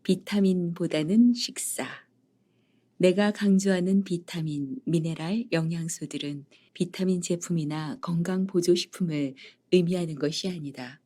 비타민보다는 식사. 내가 강조하는 비타민, 미네랄, 영양소들은 비타민 제품이나 건강보조식품을 의미하는 것이 아니다.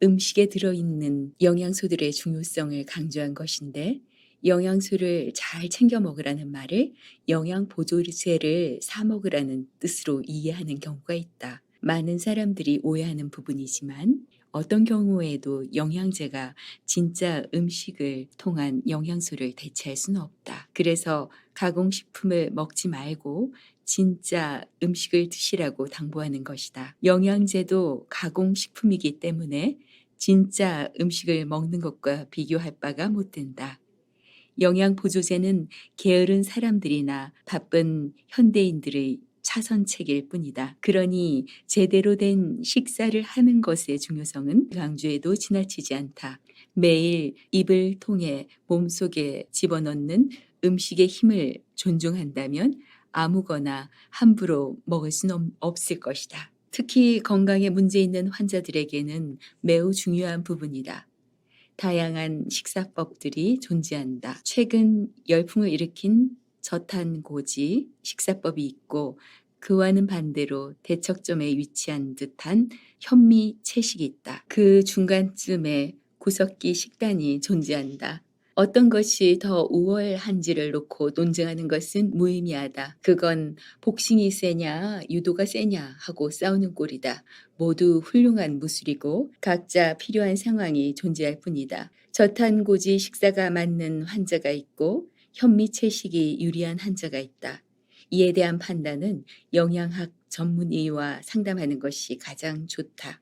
음식에 들어있는 영양소들의 중요성을 강조한 것인데, 영양소를 잘 챙겨 먹으라는 말을 영양보조제를 사 먹으라는 뜻으로 이해하는 경우가 있다. 많은 사람들이 오해하는 부분이지만 어떤 경우에도 영양제가 진짜 음식을 통한 영양소를 대체할 수는 없다. 그래서 가공식품을 먹지 말고 진짜 음식을 드시라고 당부하는 것이다. 영양제도 가공식품이기 때문에 진짜 음식을 먹는 것과 비교할 바가 못 된다. 영양보조제는 게으른 사람들이나 바쁜 현대인들의 차선책일 뿐이다. 그러니 제대로 된 식사를 하는 것의 중요성은 강조해도 지나치지 않다. 매일 입을 통해 몸속에 집어넣는 음식의 힘을 존중한다면 아무거나 함부로 먹을 수는 없을 것이다. 특히 건강에 문제 있는 환자들에게는 매우 중요한 부분이다. 다양한 식사법들이 존재한다. 최근 열풍을 일으킨 저탄고지 식사법이 있고 그와는 반대로 대척점에 위치한 듯한 현미채식이 있다. 그 중간쯤에 구석기 식단이 존재한다. 어떤 것이 더 우월한지를 놓고 논쟁하는 것은 무의미하다. 그건 복싱이 세냐 유도가 세냐 하고 싸우는 꼴이다. 모두 훌륭한 무술이고 각자 필요한 상황이 존재할 뿐이다. 저탄고지 식사가 맞는 환자가 있고 현미채식이 유리한 환자가 있다. 이에 대한 판단은 영양학 전문의와 상담하는 것이 가장 좋다.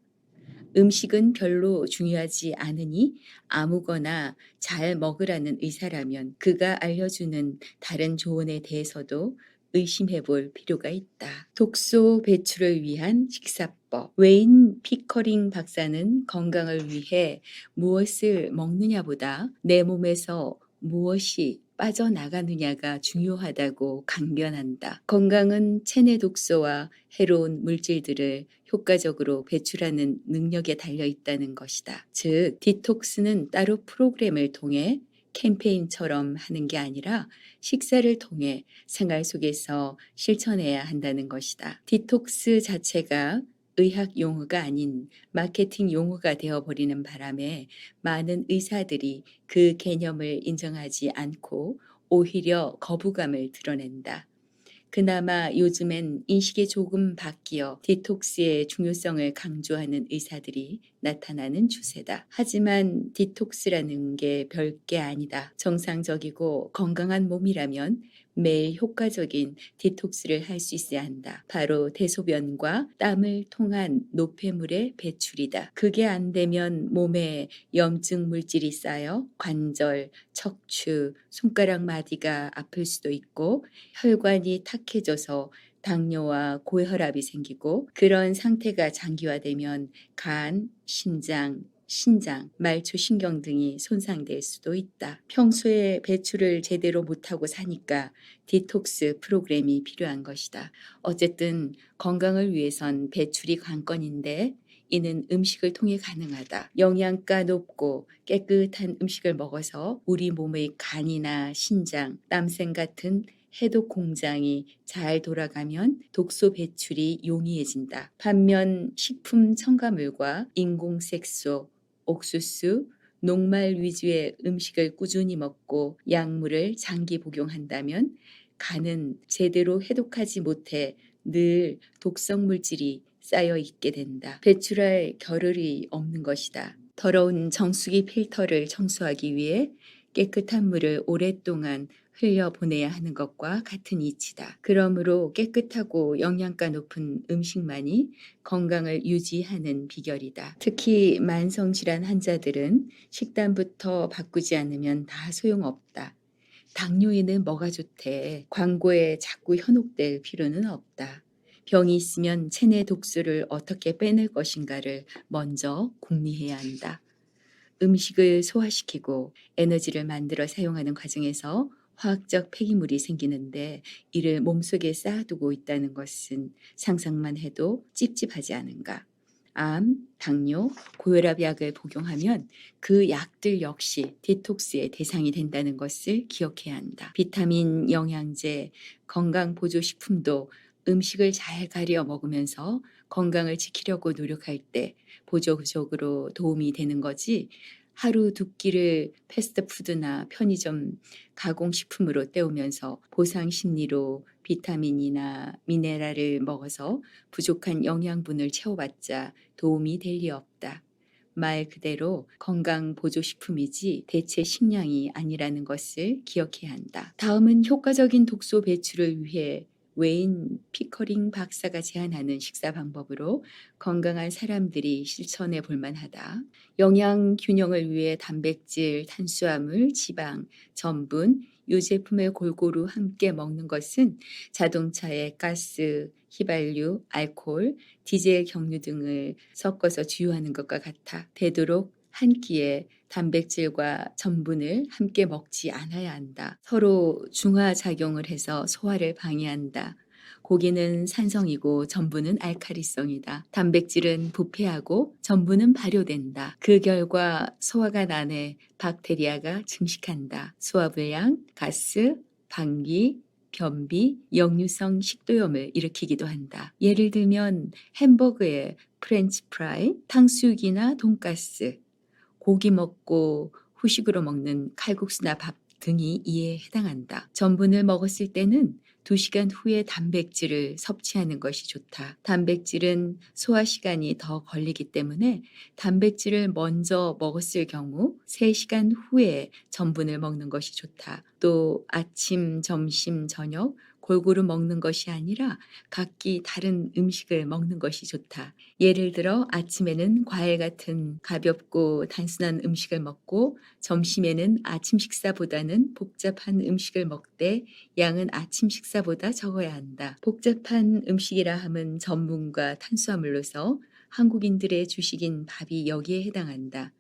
음식은 별로 중요하지 않으니 아무거나 잘 먹으라는 의사라면 그가 알려주는 다른 조언에 대해서도 의심해 볼 필요가 있다. 독소 배출을 위한 식사법. 웨인 피커링 박사는 건강을 위해 무엇을 먹느냐보다 내 몸에서 무엇이 빠져나가느냐가 중요하다고 강변한다. 건강은 체내 독소와 해로운 물질들을 효과적으로 배출하는 능력에 달려 있다는 것이다. 즉, 디톡스는 따로 프로그램을 통해 캠페인처럼 하는 게 아니라 식사를 통해 생활 속에서 실천해야 한다는 것이다. 디톡스 자체가 의학 용어가 아닌 마케팅 용어가 되어버리는 바람에 많은 의사들이 그 개념을 인정하지 않고 오히려 거부감을 드러낸다. 그나마 요즘엔 인식이 조금 바뀌어 디톡스의 중요성을 강조하는 의사들이 나타나는 추세다. 하지만 디톡스라는 게 별게 아니다. 정상적이고 건강한 몸이라면 매일 효과적인 디톡스를 할 수 있어야 한다. 바로 대소변과 땀을 통한 노폐물의 배출이다. 그게 안 되면 몸에 염증 물질이 쌓여 관절, 척추, 손가락 마디가 아플 수도 있고 혈관이 탁해져서 당뇨와 고혈압이 생기고 그런 상태가 장기화되면 간, 심장, 신장, 말초신경 등이 손상될 수도 있다. 평소에 배출을 제대로 못하고 사니까 디톡스 프로그램이 필요한 것이다. 어쨌든 건강을 위해선 배출이 관건인데 이는 음식을 통해 가능하다. 영양가 높고 깨끗한 음식을 먹어서 우리 몸의 간이나 신장, 땀샘 같은 해독 공장이 잘 돌아가면 독소 배출이 용이해진다. 반면 식품 첨가물과 인공색소, 옥수수, 녹말 위주의 음식을 꾸준히 먹고 약물을 장기 복용한다면 간은 제대로 해독하지 못해 늘 독성 물질이 쌓여 있게 된다. 배출할 겨를이 없는 것이다. 더러운 정수기 필터를 청소하기 위해 깨끗한 물을 오랫동안 흘려보내야 하는 것과 같은 이치다. 그러므로 깨끗하고 영양가 높은 음식만이 건강을 유지하는 비결이다. 특히 만성질환 환자들은 식단부터 바꾸지 않으면 다 소용없다. 당뇨에는 뭐가 좋대. 광고에 자꾸 현혹될 필요는 없다. 병이 있으면 체내 독소를 어떻게 빼낼 것인가를 먼저 궁리해야 한다. 음식을 소화시키고 에너지를 만들어 사용하는 과정에서 화학적 폐기물이 생기는데 이를 몸속에 쌓아두고 있다는 것은 상상만 해도 찝찝하지 않은가. 암, 당뇨, 고혈압 약을 복용하면 그 약들 역시 디톡스의 대상이 된다는 것을 기억해야 한다. 비타민, 영양제, 건강보조식품도 음식을 잘 가려 먹으면서 건강을 지키려고 노력할 때 보조적으로 도움이 되는 거지, 하루 두 끼를 패스트푸드나 편의점 가공식품으로 때우면서 보상 심리로 비타민이나 미네랄을 먹어서 부족한 영양분을 채워봤자 도움이 될 리 없다. 말 그대로 건강 보조식품이지 대체 식량이 아니라는 것을 기억해야 한다. 다음은 효과적인 독소 배출을 위해 웨인 피커링 박사가 제안하는 식사 방법으로 건강한 사람들이 실천해 볼 만하다. 영양 균형을 위해 단백질, 탄수화물, 지방, 전분, 유제품을 골고루 함께 먹는 것은 자동차의 가스, 휘발유, 알코올, 디젤 경유 등을 섞어서 주유하는 것과 같아 되도록 한 끼에 단백질과 전분을 함께 먹지 않아야 한다. 서로 중화작용을 해서 소화를 방해한다. 고기는 산성이고 전분은 알칼리성이다. 단백질은 부패하고 전분은 발효된다. 그 결과 소화관 안에 박테리아가 증식한다. 소화불량, 가스, 방귀, 변비, 역류성 식도염을 일으키기도 한다. 예를 들면 햄버거에 프렌치 프라이, 탕수육이나 돈가스, 고기 먹고 후식으로 먹는 칼국수나 밥 등이 이에 해당한다. 전분을 먹었을 때는 2시간 후에 단백질을 섭취하는 것이 좋다. 단백질은 소화 시간이 더 걸리기 때문에 단백질을 먼저 먹었을 경우 3시간 후에 전분을 먹는 것이 좋다. 또 아침, 점심, 저녁 골고루 먹는 것이 아니라 각기 다른 음식을 먹는 것이 좋다. 예를 들어 아침에는 과일 같은 가볍고 단순한 음식을 먹고 점심에는 아침 식사보다는 복잡한 음식을 먹되 양은 아침 식사보다 적어야 한다. 복잡한 음식이라 함은 전분과 탄수화물로서 한국인들의 주식인 밥이 여기에 해당한다.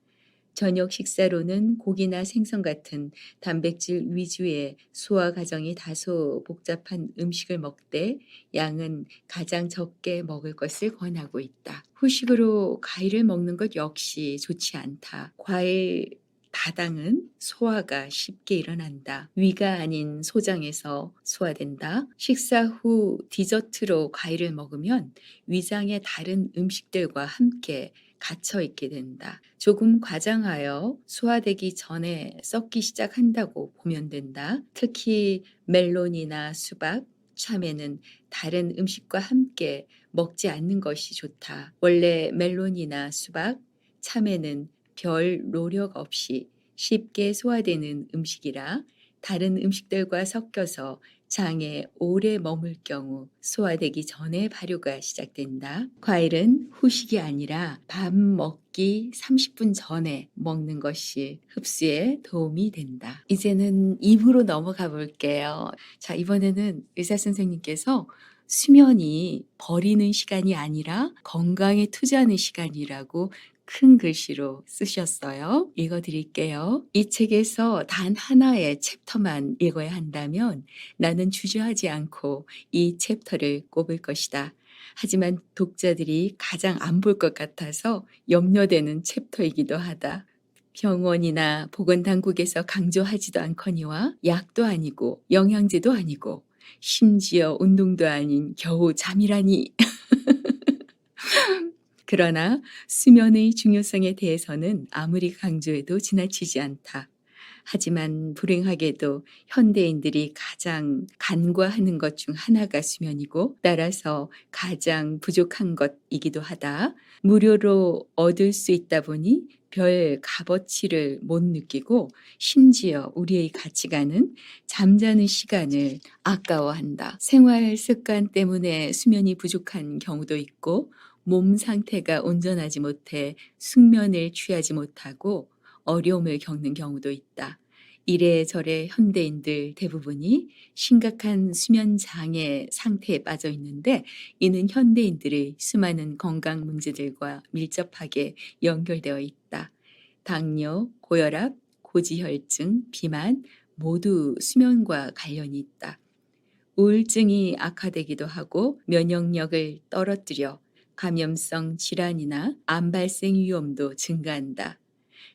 저녁 식사로는 고기나 생선 같은 단백질 위주의 소화 과정이 다소 복잡한 음식을 먹되 양은 가장 적게 먹을 것을 권하고 있다. 후식으로 과일을 먹는 것 역시 좋지 않다. 과일 다당은 소화가 쉽게 일어난다. 위가 아닌 소장에서 소화된다. 식사 후 디저트로 과일을 먹으면 위장의 다른 음식들과 함께 갇혀 있게 된다. 조금 과장하여 소화되기 전에 썩기 시작한다고 보면 된다. 특히 멜론이나 수박, 참외는 다른 음식과 함께 먹지 않는 것이 좋다. 원래 멜론이나 수박, 참외는 별 노력 없이 쉽게 소화되는 음식이라 다른 음식들과 섞여서 장에 오래 머물 경우 소화되기 전에 발효가 시작된다. 과일은 후식이 아니라 밥 먹기 30분 전에 먹는 것이 흡수에 도움이 된다. 이제는 2부로 넘어가 볼게요. 자, 이번에는 의사 선생님께서 수면이 버리는 시간이 아니라 건강에 투자하는 시간이라고 큰 글씨로 쓰셨어요. 읽어드릴게요. 이 책에서 단 하나의 챕터만 읽어야 한다면 나는 주저하지 않고 이 챕터를 꼽을 것이다. 하지만 독자들이 가장 안 볼 것 같아서 염려되는 챕터이기도 하다. 병원이나 보건당국에서 강조하지도 않거니와 약도 아니고 영양제도 아니고 심지어 운동도 아닌 겨우 잠이라니. 그러나 수면의 중요성에 대해서는 아무리 강조해도 지나치지 않다. 하지만 불행하게도 현대인들이 가장 간과하는 것 중 하나가 수면이고 따라서 가장 부족한 것이기도 하다. 무료로 얻을 수 있다 보니 별 값어치를 못 느끼고 심지어 우리의 가치관은 잠자는 시간을 아까워한다. 생활 습관 때문에 수면이 부족한 경우도 있고 몸 상태가 온전하지 못해 숙면을 취하지 못하고 어려움을 겪는 경우도 있다. 이래저래 현대인들 대부분이 심각한 수면 장애 상태에 빠져 있는데 이는 현대인들의 수많은 건강 문제들과 밀접하게 연결되어 있다. 당뇨, 고혈압, 고지혈증, 비만 모두 수면과 관련이 있다. 우울증이 악화되기도 하고 면역력을 떨어뜨려 감염성 질환이나 암 발생 위험도 증가한다.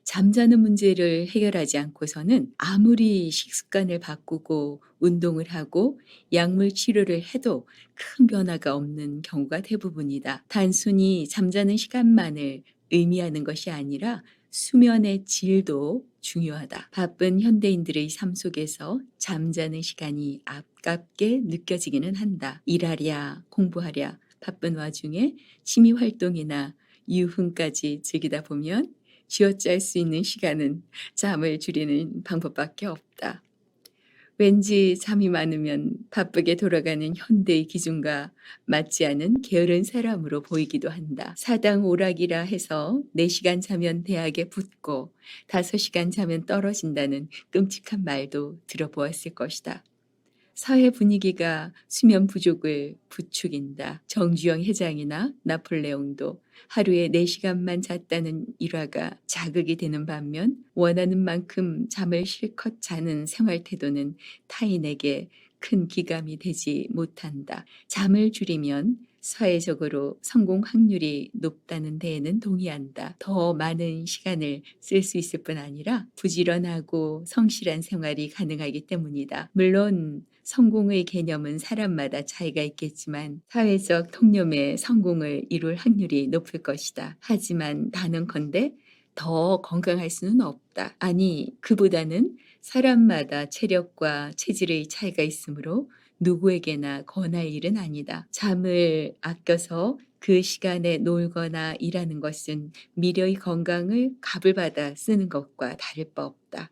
잠자는 문제를 해결하지 않고서는 아무리 식습관을 바꾸고 운동을 하고 약물 치료를 해도 큰 변화가 없는 경우가 대부분이다. 단순히 잠자는 시간만을 의미하는 것이 아니라 수면의 질도 중요하다. 바쁜 현대인들의 삶 속에서 잠자는 시간이 아깝게 느껴지기는 한다. 일하랴, 공부하랴, 바쁜 와중에 취미 활동이나 유흥까지 즐기다 보면 쥐어짤 수 있는 시간은 잠을 줄이는 방법밖에 없다. 왠지 잠이 많으면 바쁘게 돌아가는 현대의 기준과 맞지 않은 게으른 사람으로 보이기도 한다. 사당 오락이라 해서 4시간 자면 대학에 붙고 5시간 자면 떨어진다는 끔찍한 말도 들어보았을 것이다. 사회 분위기가 수면 부족을 부추긴다. 정주영 회장이나 나폴레옹도 하루에 4시간만 잤다는 일화가 자극이 되는 반면 원하는 만큼 잠을 실컷 자는 생활 태도는 타인에게 큰 기감이 되지 못한다. 잠을 줄이면 사회적으로 성공 확률이 높다는 데에는 동의한다. 더 많은 시간을 쓸 수 있을 뿐 아니라 부지런하고 성실한 생활이 가능하기 때문이다. 물론 성공의 개념은 사람마다 차이가 있겠지만 사회적 통념의 성공을 이룰 확률이 높을 것이다. 하지만 단언컨대 더 건강할 수는 없다. 아니, 그보다는 사람마다 체력과 체질의 차이가 있으므로 누구에게나 권할 일은 아니다. 잠을 아껴서 그 시간에 놀거나 일하는 것은 미래의 건강을 값을 받아 쓰는 것과 다를 바 없다.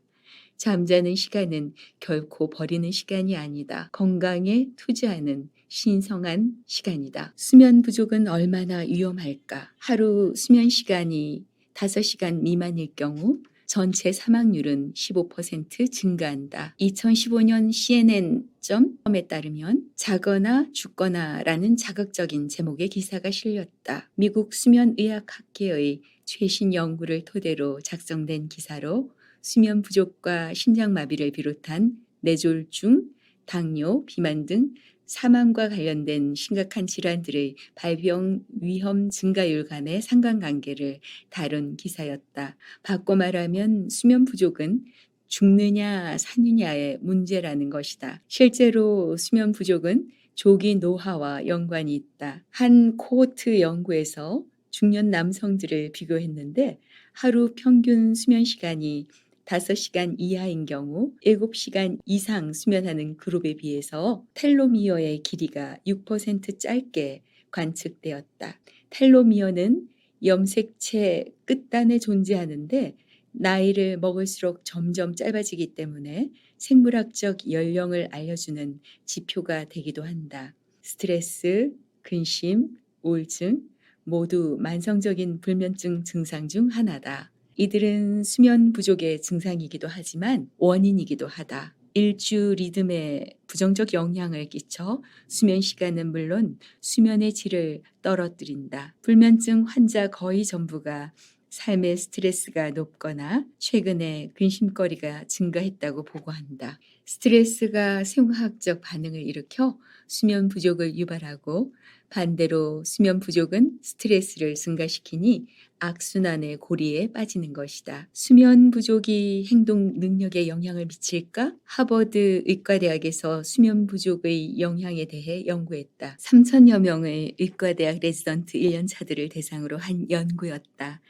잠자는 시간은 결코 버리는 시간이 아니다. 건강에 투자하는 신성한 시간이다. 수면 부족은 얼마나 위험할까? 하루 수면 시간이 5시간 미만일 경우 전체 사망률은 15% 증가한다. 2015년 CNN.com에 따르면 자거나 죽거나라는 자극적인 제목의 기사가 실렸다. 미국 수면의학학회의 최신 연구를 토대로 작성된 기사로 수면 부족과 심장마비를 비롯한 뇌졸중, 당뇨, 비만 등 사망과 관련된 심각한 질환들의 발병 위험 증가율 간의 상관관계를 다룬 기사였다. 바꿔 말하면 수면 부족은 죽느냐 사느냐의 문제라는 것이다. 실제로 수면 부족은 조기 노화와 연관이 있다. 한 코호트 연구에서 중년 남성들을 비교했는데 하루 평균 수면 시간이 5시간 이하인 경우 7시간 이상 수면하는 그룹에 비해서 텔로미어의 길이가 6% 짧게 관측되었다. 텔로미어는 염색체 끝단에 존재하는데 나이를 먹을수록 점점 짧아지기 때문에 생물학적 연령을 알려주는 지표가 되기도 한다. 스트레스, 근심, 우울증 모두 만성적인 불면증 증상 중 하나다. 이들은 수면 부족의 증상이기도 하지만 원인이기도 하다. 일주 리듬에 부정적 영향을 끼쳐 수면 시간은 물론 수면의 질을 떨어뜨린다. 불면증 환자 거의 전부가 삶의 스트레스가 높거나 최근에 근심거리가 증가했다고 보고한다. 스트레스가 생화학적 반응을 일으켜 수면 부족을 유발하고 반대로 수면 부족은 스트레스를 증가시키니 악순환의 고리에 빠지는 것이다. 수면 부족이 행동 능력에 영향을 미칠까? 하버드 의과대학에서 수면 부족의 영향에 대해 연구했다. 3천여 명의 의과대학 레지던트 1년차들을 대상으로 한 연구였다.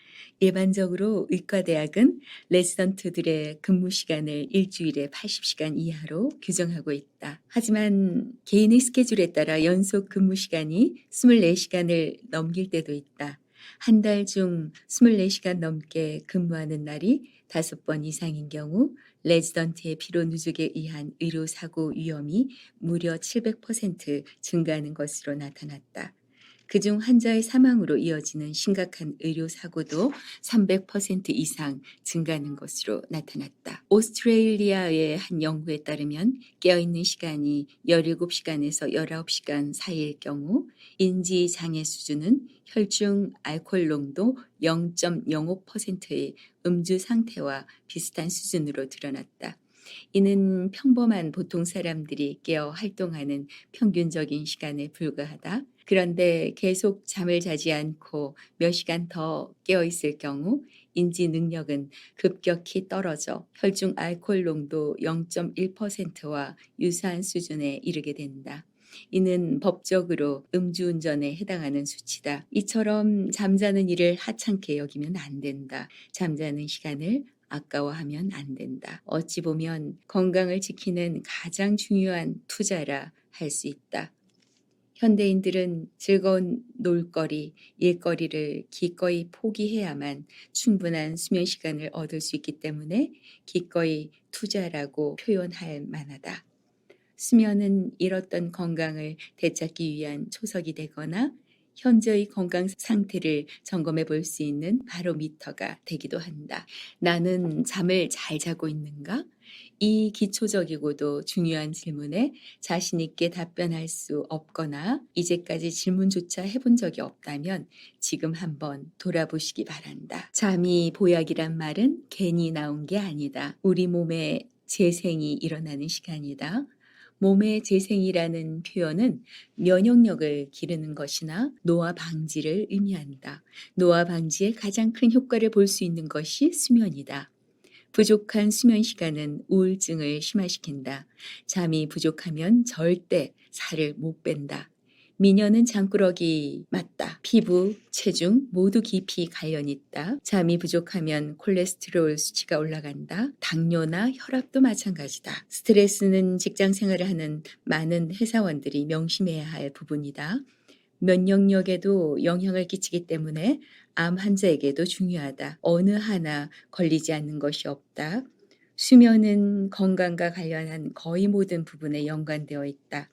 일반적으로 의과대학은 레지던트들의 근무 시간을 일주일에 80시간 이하로 규정하고 있다. 하지만 개인의 스케줄에 따라 연속 근무 시간이 24시간을 넘길 때도 있다. 한 달 중 24시간 넘게 근무하는 날이 5번 이상인 경우 레지던트의 피로 누적에 의한 의료사고 위험이 무려 700% 증가하는 것으로 나타났다. 그중 환자의 사망으로 이어지는 심각한 의료사고도 300% 이상 증가하는 것으로 나타났다. 오스트레일리아의 한 연구에 따르면 깨어있는 시간이 17시간에서 19시간 사이일 경우 인지장애 수준은 혈중 알코올 농도 0.05%의 음주 상태와 비슷한 수준으로 드러났다. 이는 평범한 보통 사람들이 깨어 활동하는 평균적인 시간에 불과하다. 그런데 계속 잠을 자지 않고 몇 시간 더 깨어 있을 경우 인지 능력은 급격히 떨어져 혈중 알코올 농도 0.1%와 유사한 수준에 이르게 된다. 이는 법적으로 음주운전에 해당하는 수치다. 이처럼 잠자는 일을 하찮게 여기면 안 된다. 잠자는 시간을 아까워하면 안 된다. 어찌 보면 건강을 지키는 가장 중요한 투자라 할 수 있다. 현대인들은 즐거운 놀거리, 일거리를 기꺼이 포기해야만 충분한 수면 시간을 얻을 수 있기 때문에 기꺼이 투자라고 표현할 만하다. 수면은 잃었던 건강을 되찾기 위한 초석이 되거나 현재의 건강 상태를 점검해 볼 수 있는 바로미터가 되기도 한다. 나는 잠을 잘 자고 있는가? 이 기초적이고도 중요한 질문에 자신 있게 답변할 수 없거나 이제까지 질문조차 해본 적이 없다면 지금 한번 돌아보시기 바란다. 잠이 보약이란 말은 괜히 나온 게 아니다. 우리 몸에 재생이 일어나는 시간이다. 몸의 재생이라는 표현은 면역력을 기르는 것이나 노화 방지를 의미한다. 노화 방지에 가장 큰 효과를 볼 수 있는 것이 수면이다. 부족한 수면 시간은 우울증을 심화시킨다. 잠이 부족하면 절대 살을 못 뺀다. 미녀는 장꾸러기 맞다. 피부, 체중 모두 깊이 관련이 있다. 잠이 부족하면 콜레스테롤 수치가 올라간다. 당뇨나 혈압도 마찬가지다. 스트레스는 직장 생활을 하는 많은 회사원들이 명심해야 할 부분이다. 면역력에도 영향을 끼치기 때문에 암 환자에게도 중요하다. 어느 하나 걸리지 않는 것이 없다. 수면은 건강과 관련한 거의 모든 부분에 연관되어 있다.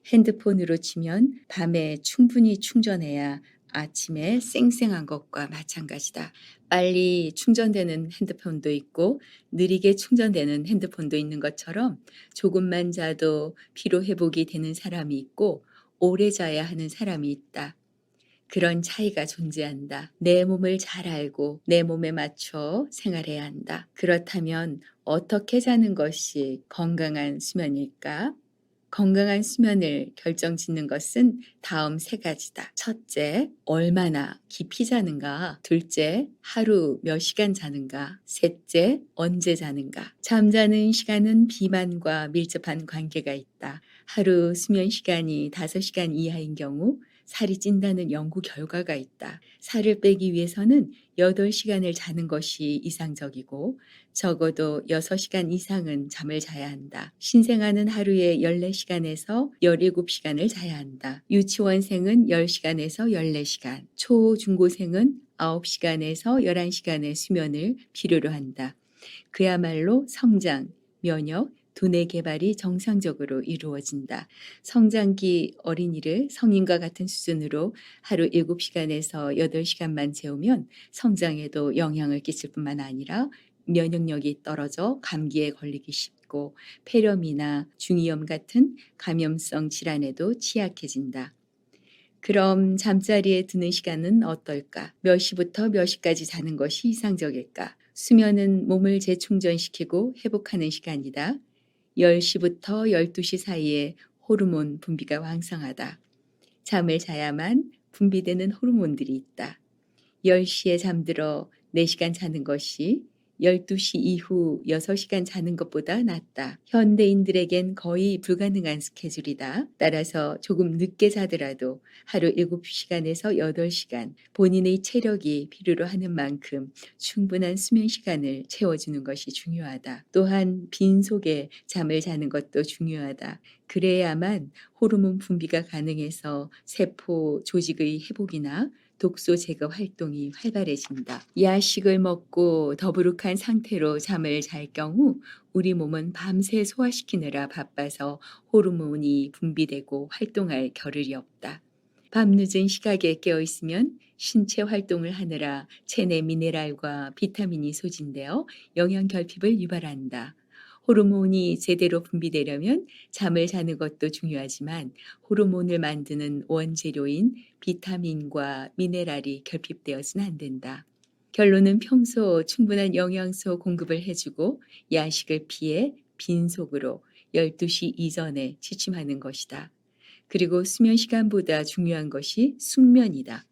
핸드폰으로 치면 밤에 충분히 충전해야 아침에 쌩쌩한 것과 마찬가지다. 빨리 충전되는 핸드폰도 있고 느리게 충전되는 핸드폰도 있는 것처럼 조금만 자도 피로 회복이 되는 사람이 있고 오래 자야 하는 사람이 있다. 그런 차이가 존재한다. 내 몸을 잘 알고 내 몸에 맞춰 생활해야 한다. 그렇다면 어떻게 자는 것이 건강한 수면일까? 건강한 수면을 결정짓는 것은 다음 세 가지다. 첫째, 얼마나 깊이 자는가? 둘째, 하루 몇 시간 자는가? 셋째, 언제 자는가? 잠자는 시간은 비만과 밀접한 관계가 있다. 하루 수면 시간이 5시간 이하인 경우 살이 찐다는 연구 결과가 있다. 살을 빼기 위해서는 8시간을 자는 것이 이상적이고 적어도 6시간 이상은 잠을 자야 한다. 신생아는 하루에 14시간에서 17시간을 자야 한다. 유치원생은 10시간에서 14시간, 초, 중고생은 9시간에서 11시간의 수면을 필요로 한다. 그야말로 성장, 면역, 두뇌 개발이 정상적으로 이루어진다. 성장기 어린이를 성인과 같은 수준으로 하루 7시간에서 8시간만 재우면 성장에도 영향을 끼칠 뿐만 아니라 면역력이 떨어져 감기에 걸리기 쉽고 폐렴이나 중이염 같은 감염성 질환에도 취약해진다. 그럼 잠자리에 드는 시간은 어떨까? 몇 시부터 몇 시까지 자는 것이 이상적일까? 수면은 몸을 재충전시키고 회복하는 시간이다. 10시부터 12시 사이에 호르몬 분비가 왕성하다. 잠을 자야만 분비되는 호르몬들이 있다. 10시에 잠들어 4시간 자는 것이 12시 이후 6시간 자는 것보다 낫다. 현대인들에겐 거의 불가능한 스케줄이다. 따라서 조금 늦게 자더라도 하루 7시간에서 8시간 본인의 체력이 필요로 하는 만큼 충분한 수면 시간을 채워주는 것이 중요하다. 또한 빈속에 잠을 자는 것도 중요하다. 그래야만 호르몬 분비가 가능해서 세포 조직의 회복이나 독소 제거 활동이 활발해진다. 야식을 먹고 더부룩한 상태로 잠을 잘 경우 우리 몸은 밤새 소화시키느라 바빠서 호르몬이 분비되고 활동할 겨를이 없다. 밤늦은 시각에 깨어 있으면 신체 활동을 하느라 체내 미네랄과 비타민이 소진되어 영양 결핍을 유발한다. 호르몬이 제대로 분비되려면 잠을 자는 것도 중요하지만 호르몬을 만드는 원재료인 비타민과 미네랄이 결핍되어서는 안 된다. 결론은 평소 충분한 영양소 공급을 해주고 야식을 피해 빈속으로 12시 이전에 취침하는 것이다. 그리고 수면 시간보다 중요한 것이 숙면이다.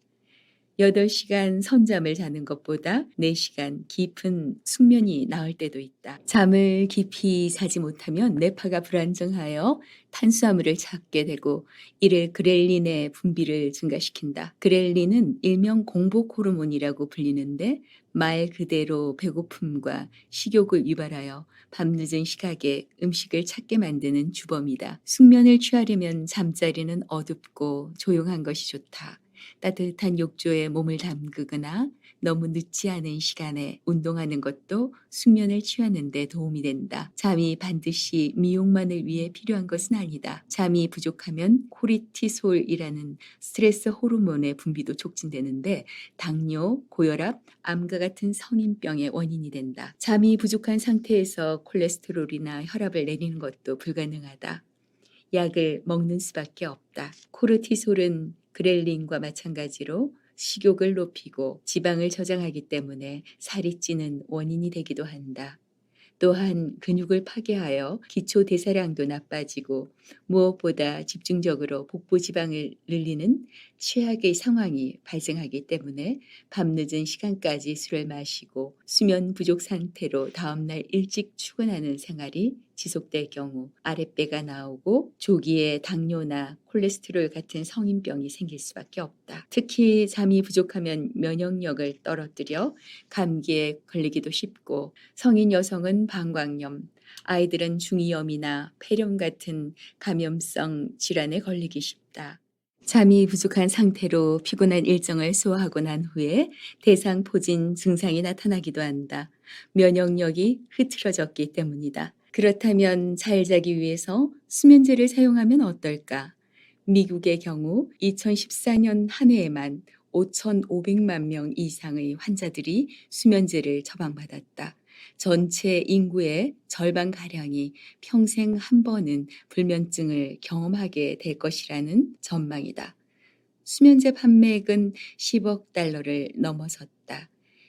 8시간 선잠을 자는 것보다 4시간 깊은 숙면이 나을 때도 있다. 잠을 깊이 자지 못하면 뇌파가 불안정하여 탄수화물을 찾게 되고 이를 그렐린의 분비를 증가시킨다. 그렐린은 일명 공복 호르몬이라고 불리는데 말 그대로 배고픔과 식욕을 유발하여 밤늦은 시각에 음식을 찾게 만드는 주범이다. 숙면을 취하려면 잠자리는 어둡고 조용한 것이 좋다. 따뜻한 욕조에 몸을 담그거나 너무 늦지 않은 시간에 운동하는 것도 숙면을 취하는 데 도움이 된다. 잠이 반드시 미용만을 위해 필요한 것은 아니다. 잠이 부족하면 코르티솔이라는 스트레스 호르몬의 분비도 촉진되는데 당뇨, 고혈압, 암과 같은 성인병의 원인이 된다. 잠이 부족한 상태에서 콜레스테롤이나 혈압을 내리는 것도 불가능하다. 약을 먹는 수밖에 없다. 코르티솔은 그렐린과 마찬가지로 식욕을 높이고 지방을 저장하기 때문에 살이 찌는 원인이 되기도 한다. 또한 근육을 파괴하여 기초 대사량도 나빠지고 무엇보다 집중적으로 복부 지방을 늘리는 최악의 상황이 발생하기 때문에 밤늦은 시간까지 술을 마시고 수면 부족 상태로 다음날 일찍 출근하는 생활이 지속될 경우 아랫배가 나오고 조기에 당뇨나 콜레스테롤 같은 성인병이 생길 수밖에 없다. 특히 잠이 부족하면 면역력을 떨어뜨려 감기에 걸리기도 쉽고 성인 여성은 방광염, 아이들은 중이염이나 폐렴 같은 감염성 질환에 걸리기 쉽다. 잠이 부족한 상태로 피곤한 일정을 소화하고 난 후에 대상포진 증상이 나타나기도 한다. 면역력이 흐트러졌기 때문이다. 그렇다면 잘 자기 위해서 수면제를 사용하면 어떨까? 미국의 경우 2014년 한 해에만 5,500만 명 이상의 환자들이 수면제를 처방받았다. 전체 인구의 절반가량이 평생 한 번은 불면증을 경험하게 될 것이라는 전망이다. 수면제 판매액은 10억 달러를 넘어섰다.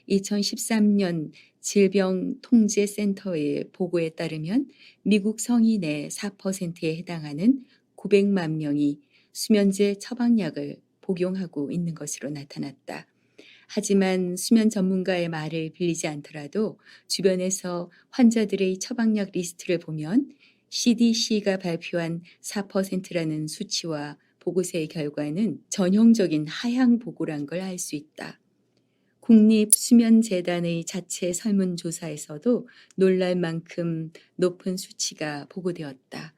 2013년 질병통제센터의 보고에 따르면 미국 성인의 4%에 해당하는 900만 명이 수면제 처방약을 복용하고 있는 것으로 나타났다. 하지만 수면 전문가의 말을 빌리지 않더라도 주변에서 환자들의 처방약 리스트를 보면 CDC가 발표한 4%라는 수치와 보고서의 결과는 전형적인 하향 보고란 걸 알 수 있다. 국립수면재단의 자체 설문조사에서도 놀랄 만큼 높은 수치가 보고되었다.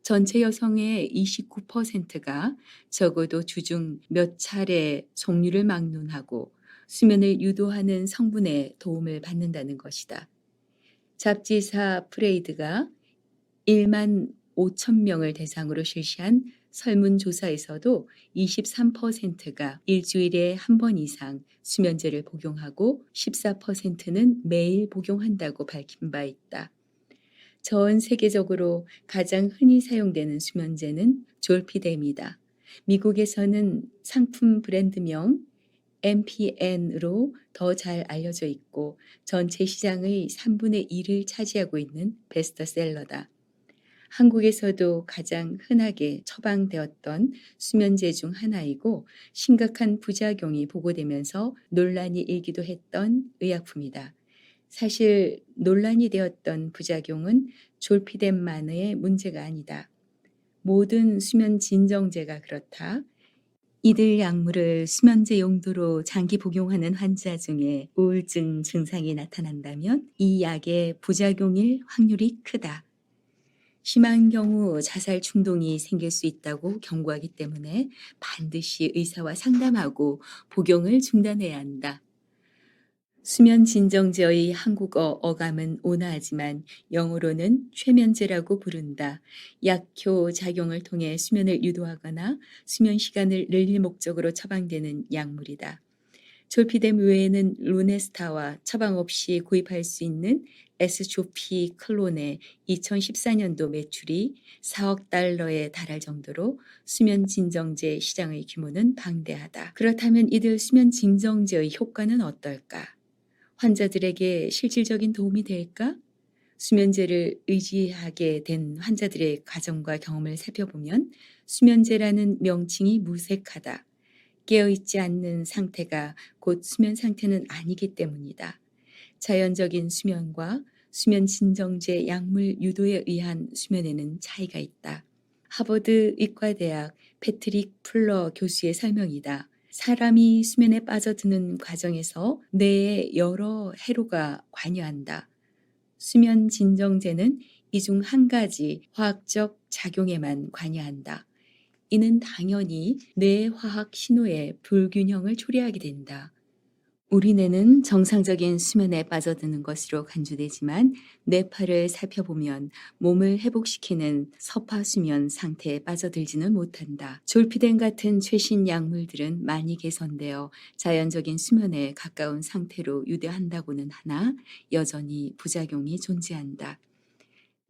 전체 여성의 29%가 적어도 주중 몇 차례 종류를 막론하고 수면을 유도하는 성분의 도움을 받는다는 것이다. 잡지사 프레이드가 1만 5천 명을 대상으로 실시한 설문조사에서도 23%가 일주일에 한 번 이상 수면제를 복용하고 14%는 매일 복용한다고 밝힌 바 있다. 전 세계적으로 가장 흔히 사용되는 수면제는 졸피뎀이다. 미국에서는 상품 브랜드명 MPN으로 더 잘 알려져 있고 전체 시장의 3분의 1을 차지하고 있는 베스트셀러다. 한국에서도 가장 흔하게 처방되었던 수면제 중 하나이고 심각한 부작용이 보고되면서 논란이 일기도 했던 의약품이다. 사실 논란이 되었던 부작용은 졸피뎀만의 문제가 아니다. 모든 수면 진정제가 그렇다. 이들 약물을 수면제 용도로 장기 복용하는 환자 중에 우울증 증상이 나타난다면 이 약의 부작용일 확률이 크다. 심한 경우 자살 충동이 생길 수 있다고 경고하기 때문에 반드시 의사와 상담하고 복용을 중단해야 한다. 수면 진정제의 한국어 어감은 온화하지만 영어로는 최면제라고 부른다. 약효 작용을 통해 수면을 유도하거나 수면 시간을 늘릴 목적으로 처방되는 약물이다. 졸피뎀 외에는 루네스타와 처방 없이 구입할 수 있는 에스조피 클론의 2014년도 매출이 4억 달러에 달할 정도로 수면 진정제 시장의 규모는 방대하다. 그렇다면 이들 수면 진정제의 효과는 어떨까? 환자들에게 실질적인 도움이 될까? 수면제를 의지하게 된 환자들의 가정과 경험을 살펴보면 수면제라는 명칭이 무색하다. 깨어있지 않는 상태가 곧 수면 상태는 아니기 때문이다. 자연적인 수면과 수면 진정제 약물 유도에 의한 수면에는 차이가 있다. 하버드 의과대학 패트릭 풀러 교수의 설명이다. 사람이 수면에 빠져드는 과정에서 뇌에 여러 해로가 관여한다. 수면 진정제는 이 중 한 가지 화학적 작용에만 관여한다. 이는 당연히 뇌 화학 신호의 불균형을 초래하게 된다. 우리 뇌는 정상적인 수면에 빠져드는 것으로 간주되지만 뇌파를 살펴보면 몸을 회복시키는 서파수면 상태에 빠져들지는 못한다. 졸피뎀 같은 최신 약물들은 많이 개선되어 자연적인 수면에 가까운 상태로 유도한다고는 하나 여전히 부작용이 존재한다.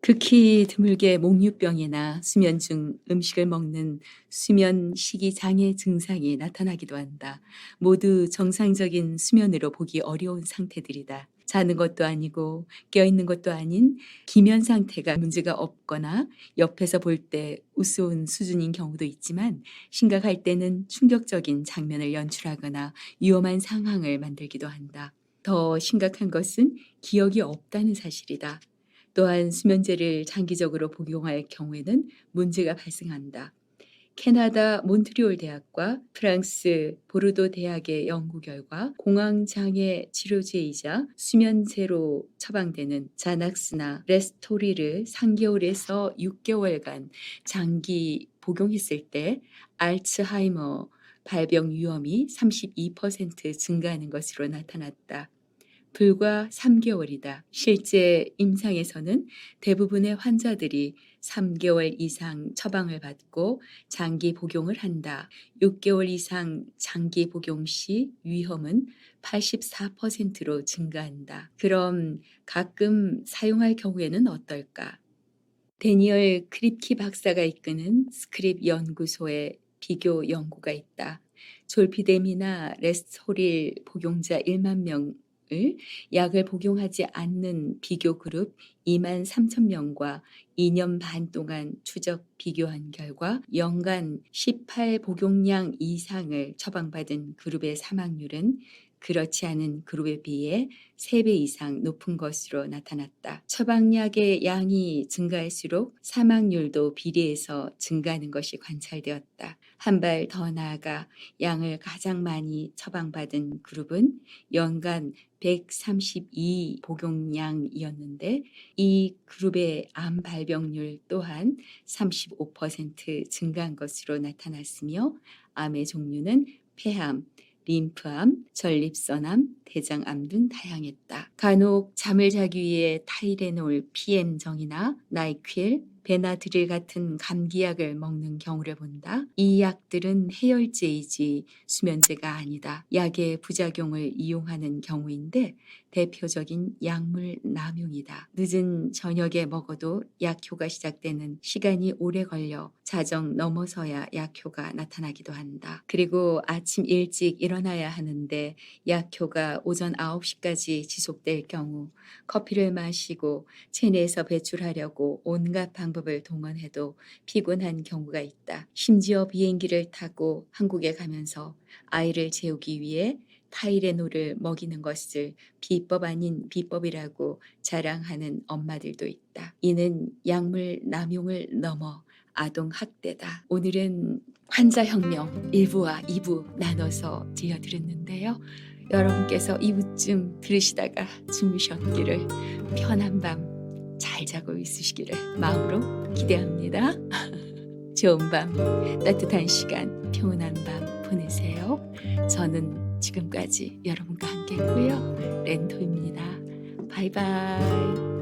극히 드물게 목류병이나 수면 중 음식을 먹는 수면 식이 장애 증상이 나타나기도 한다. 모두 정상적인 수면으로 보기 어려운 상태들이다. 자는 것도 아니고 깨어있는 것도 아닌 기면 상태가 문제가 없거나 옆에서 볼 때 우스운 수준인 경우도 있지만 심각할 때는 충격적인 장면을 연출하거나 위험한 상황을 만들기도 한다. 더 심각한 것은 기억이 없다는 사실이다. 또한 수면제를 장기적으로 복용할 경우에는 문제가 발생한다. 캐나다 몬트리올 대학과 프랑스 보르도 대학의 연구 결과 공황장애 치료제이자 수면제로 처방되는 자낙스나 레스토리를 3개월에서 6개월간 장기 복용했을 때 알츠하이머 발병 위험이 32% 증가하는 것으로 나타났다. 불과 3개월이다. 실제 임상에서는 대부분의 환자들이 3개월 이상 처방을 받고 장기 복용을 한다. 6개월 이상 장기 복용 시 위험은 84%로 증가한다. 그럼 가끔 사용할 경우에는 어떨까? 데니얼 크립키 박사가 이끄는 스크립 연구소의 비교 연구가 있다. 졸피뎀이나 레스토릴 복용자 1만 명을 약을 복용하지 않는 비교 그룹 2만 3천 명과 2년 반 동안 추적 비교한 결과 연간 18 복용량 이상을 처방받은 그룹의 사망률은 그렇지 않은 그룹에 비해 3배 이상 높은 것으로 나타났다. 처방약의 양이 증가할수록 사망률도 비례해서 증가하는 것이 관찰되었다. 한 발 더 나아가 양을 가장 많이 처방받은 그룹은 연간 132 복용량이었는데 이 그룹의 암 발병률 또한 35% 증가한 것으로 나타났으며 암의 종류는 폐암, 림프암, 전립선암, 대장암 등 다양했다. 간혹 잠을 자기 위해 타이레놀 PM정이나 나이퀼, 베나드릴 같은 감기약을 먹는 경우를 본다. 이 약들은 해열제이지 수면제가 아니다. 약의 부작용을 이용하는 경우인데 대표적인 약물 남용이다. 늦은 저녁에 먹어도 약효가 시작되는 시간이 오래 걸려 자정 넘어서야 약효가 나타나기도 한다. 그리고 아침 일찍 일어나야 하는데 약효가 오전 9시까지 지속될 경우 커피를 마시고 체내에서 배출하려고 온갖 방법을 동원해도 피곤한 경우가 있다. 심지어 비행기를 타고 한국에 가면서 아이를 재우기 위해 타이레놀을 먹이는 것을 비법 아닌 비법이라고 자랑하는 엄마들도 있다. 이는 약물 남용을 넘어 아동 학대다. 오늘은 환자혁명 1부와 2부 나눠서 들려드렸는데요. 여러분께서 2부쯤 들으시다가 주무셨기를 편한 밤 잘 자고 있으시기를 마음으로 기대합니다. 좋은 밤, 따뜻한 시간, 평온한 밤 보내세요. 저는 지금까지 여러분과 함께 했고요. 렌토입니다. 바이바이.